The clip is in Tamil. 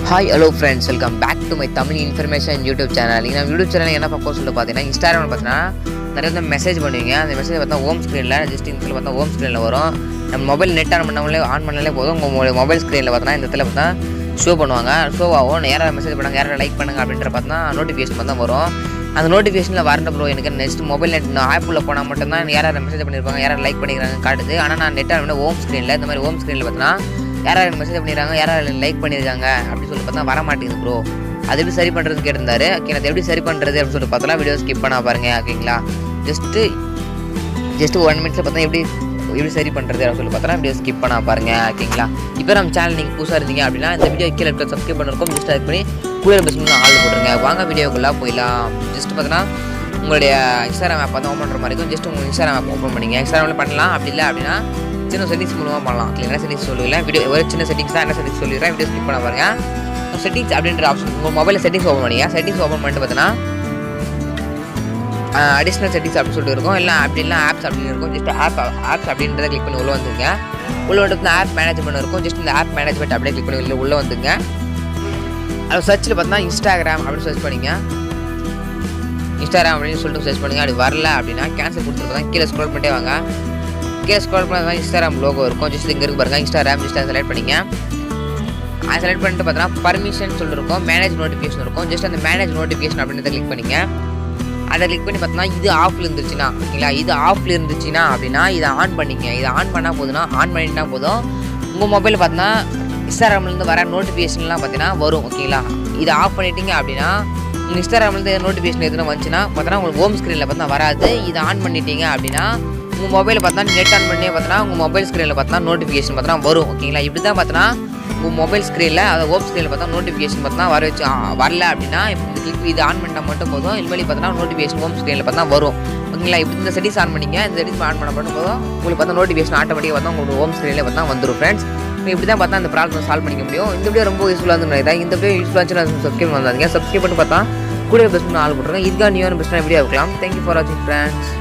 Hi hello friends, welcome back to my Tamil information YouTube channel. நீங்கள் நம்ம யூடியூப் சேனல் என்ன பார்க்க சொல்லிட்டு பார்த்தீங்கன்னா, இன்ஸ்டாகிராமில் பார்த்தீங்கன்னா நிறைய வந்து மெசேஜ் பண்ணுவீங்க. அந்த மெசேஜ் பார்த்தா ஹோம் ஸ்க்ரீனில் ஜஸ்ட் இந்த இடத்துல பார்த்தா ஹோம் ஸ்க்ரீனில் வரும். நம்ம மொபைல் நெட் ஆன் பண்ணாலே போதும். உங்கள் மொபைல் ஸ்க்ரீனில் பார்த்தீங்கன்னா இந்த இடத்துல பார்த்தா ஷோ பண்ணுவாங்க. ஷோ ஆகும். யாராவது மெசேஜ் பண்ணாங்க, யாராவது லைக் பண்ணுங்க அப்படின்ற பார்த்தா நோட்டிஃபிகேஷன் தான் வரும். அந்த நோட்டிஃபிகேஷனில் வரண்ட ப்ரோ எனக்கு நெக்ஸ்ட் மொபைல் நெட் ஆப்பில் போனால் மட்டும்தான் யாராவது மெசேஜ் பண்ணியிருப்பாங்க, யாராவது லைக் பண்ணிக்கிறாங்க காட்டுது. ஆனால் நான் நெட் ஆன் ஹோம் ஸ்க்ரீனில் இந்த மாதிரி ஹோம் ஸ்க்ரீனில் பார்த்தீங்கன்னா யாராவது மெசேஜ் பண்ணிடுறாங்க, யாராவது லைக் பண்ணியிருக்காங்க அப்படின்னு சொல்லி பார்த்தா வர மாட்டேங்குது ப்ரோ. அது எப்படி சரி பண்ணுறதுன்னு கேட்டிருந்தாரு. ஓகே, அது எப்படி சரி பண்ணுறது அப்படின்னு சொல்லி பார்த்தோம்னா வீடியோ ஸ்கிப் பண்ண பாருங்க. ஓகேங்களா, ஜஸ்ட்டு 1 மினிட்ஸில் பார்த்தா எப்படி சரி பண்ணுறது அப்படின்னு சொல்லி பார்த்தோன்னா வீடியோ ஸ்கிப் பண்ண பாருங்க. ஓகேங்களா, இப்போ நம்ம சேனல் நீங்கள் புதுசாக இருந்தீங்க அப்படின்னா இந்த வீடியோ கீழே இருக்க சப்ஸ்கிரைப் பண்ணிருக்கோம். ஜஸ்ட் அதுக்கு பண்ணி கூட பெஸ்ட் ஆள் போட்டுருங்க. வாங்க வீடியோக்குள்ளே போயிடலாம். ஜஸ்ட் பார்த்தோன்னா உங்களுடைய இன்ஸ்டாகிராம் ஆப் வந்து ஓப்பன் பண்ணுற மாதிரி இருக்கும். ஜஸ்ட் உங்கள் இன்ஸ்டாகிராம் ஆப் ஓப்பன் பண்ணிங்க. இன்ஸ்டாகிராமில் பண்ணலாம். அப்படி இல்லை அப்படின்னா சின்ன செட்டிங்ஸ் மூலமாக பண்ணலாம். என்ன செட்டிங்ஸ் சொல்லுவீங்களா, வீடியோ ஒரு சின்ன செட்டிங்ஸ் தான். என்ன செட்டிங்ஸ் சொல்லிடுறேன், வீடியோ ஸ்கிப் பண்ண பாருங்க. செட்டிங்ஸ் அப்படின்ற ஆப்ஷன் உங்கள் மொபைலில் செட்டிங்ஸ் ஓப்பன் பண்ணிங்க. செட்டிங்ஸ் ஓப்பன் பண்ணிட்டு பார்த்தீங்கன்னா அடிஷ்னல் செட்டிங்ஸ் அப்படின்னு சொல்லிட்டு இருக்கும். இல்லை அப்படின்னா ஆப்ஸ் அப்படின்னு இருக்கும். ஜஸ்ட் ஆப்ஸ் அப்படின்றத கிளிக் பண்ணி உள்ளே வந்துங்க. உள்ளே வந்துட்டு ஆப் மேனேஜ்மெண்ட் இருக்கும். ஜஸ்ட் இந்த ஆப் மேனேஜ்மெண்ட் அப்படியே கிளிக் பண்ணி உள்ளே வந்துங்க. அது சர்ச்சில் பார்த்தீங்கன்னா இன்ஸ்டாகிராம் அப்படின்னு சர்ச் பண்ணிங்க. இன்ஸ்டாகிராம் அப்படின்னு சொல்லிட்டு சர்ச் பண்ணுங்கள். அப்படி வரல அப்படின்னா கேன்சல் கொடுத்துருப்போம். கீழே ஸ்க்ரோல் பண்ணிட்டே வாங்க. கீழே ஸ்க்ரோல் பண்ணால் இன்ஸ்டாகிராம் லோகோ இருக்கும். ஜஸ்ட் இங்கே இருக்கு பாருங்கள், இன்ஸ்டாகிராம். ஜஸ்ட் அதை செலக்ட் பண்ணிங்க. அதை செலக்ட் பண்ணிட்டு பார்த்தீங்கன்னா பர்மிஷன் சொல்லிட்டு இருக்கும், மேனேஜ் நோட்டிஃபிகேஷன் இருக்கும். ஜஸ்ட் அந்த மேனேஜ் நோட்டிஃபிகேஷன் அப்படின்றத கிளிக் பண்ணிங்க. அதை கிளிக் பண்ணி பார்த்தீங்கன்னா இது ஆஃபில் இருந்துச்சுன்னா, ஓகேங்களா, இது ஆஃபில் இருந்துச்சுன்னா அப்படின்னா இதை ஆன் பண்ணிங்க. இதை ஆன் பண்ணால் போதுன்னா, ஆன் பண்ணிட்டா போதும். உங்கள் மொபைலில் பார்த்தீங்கன்னா இன்ஸ்டாகிராம்லேருந்து வர நோட்டிஃபிகேஷன்லாம் பார்த்தீங்கன்னா வரும். ஓகேங்களா, இதை ஆஃப் பண்ணிட்டீங்க அப்படின்னா உங்கள் இன்ஸ்டாகிராம்லேருந்து நோட்டிஃபிகேஷன் எதுனா வந்துச்சுன்னா பார்த்தீங்கன்னா உங்களுக்கு ஹோம் ஸ்க்ரீனில் பார்த்தா வராது. இதை ஆன் பண்ணிட்டீங்க அப்படின்னா உங்கள் மொபைலில் பார்த்தா நெட் ஆன் பண்ணி பார்த்தீங்கன்னா உங்கள் மொபைல் ஸ்க்ரீனில் பார்த்தா நோட்டிஃபிகேஷன் பார்த்தா வரும். ஓகேங்களா, இப்படி தான் பார்த்தீங்கன்னா உங்கள் மொபைல் ஸ்க்ரீனில் அதை ஹோம் ஸ்க்ரீனில் பார்த்தா நோட்டிஃபிகேஷன் பார்த்தா வரல அப்படின்னா இப்போ கிளிக் இது ஆன் பண்ணால் மட்டும் போதும். இதுமாதிரி பார்த்தீங்கன்னா நோட்டிஃபிகேஷன் ஹோம் ஸ்க்ரீனில் பார்த்தா வரும். ஓகேங்களா, இப்படி இந்த செட்டிங்ஸ் ஆன் பண்ணிங்க. இந்த செட்டிங்ஸ் ஆன் பண்ண மட்டும் போதும். உங்களுக்கு பார்த்தா நோட்டிஃபிகேஷன் ஆட்டோமேட்டிக்காக பார்த்தா உங்களுக்கு ஹோம் ஸ்க்ரீனில் பார்த்தா வந்துடும். ஃப்ரெண்ட்ஸ், இப்படி தான் பார்த்தா அந்த ப்ராப்ளம் சால்வ் பண்ணிக்க முடியும். இந்த வீடியோ ரொம்ப யூஸ்ஃபுல்லாக இருந்தது. இந்த வீடியோ யூஸ்ஃபுல்லாக இருந்துச்சு சப்ஸ்கிரைப் பண்ணாதீங்க. சப்ஸ்கிரைப் பண்ணி பார்த்தா கூட பெஸ்ட் ஆள் போட்டுருங்க. இதுக்காக நியூ பெஸ்ட்டான வீடியோ இருக்கலாம். தேங்க்யூ ஃபார் வாட்சிங் ஃப்ரெண்ட்ஸ்.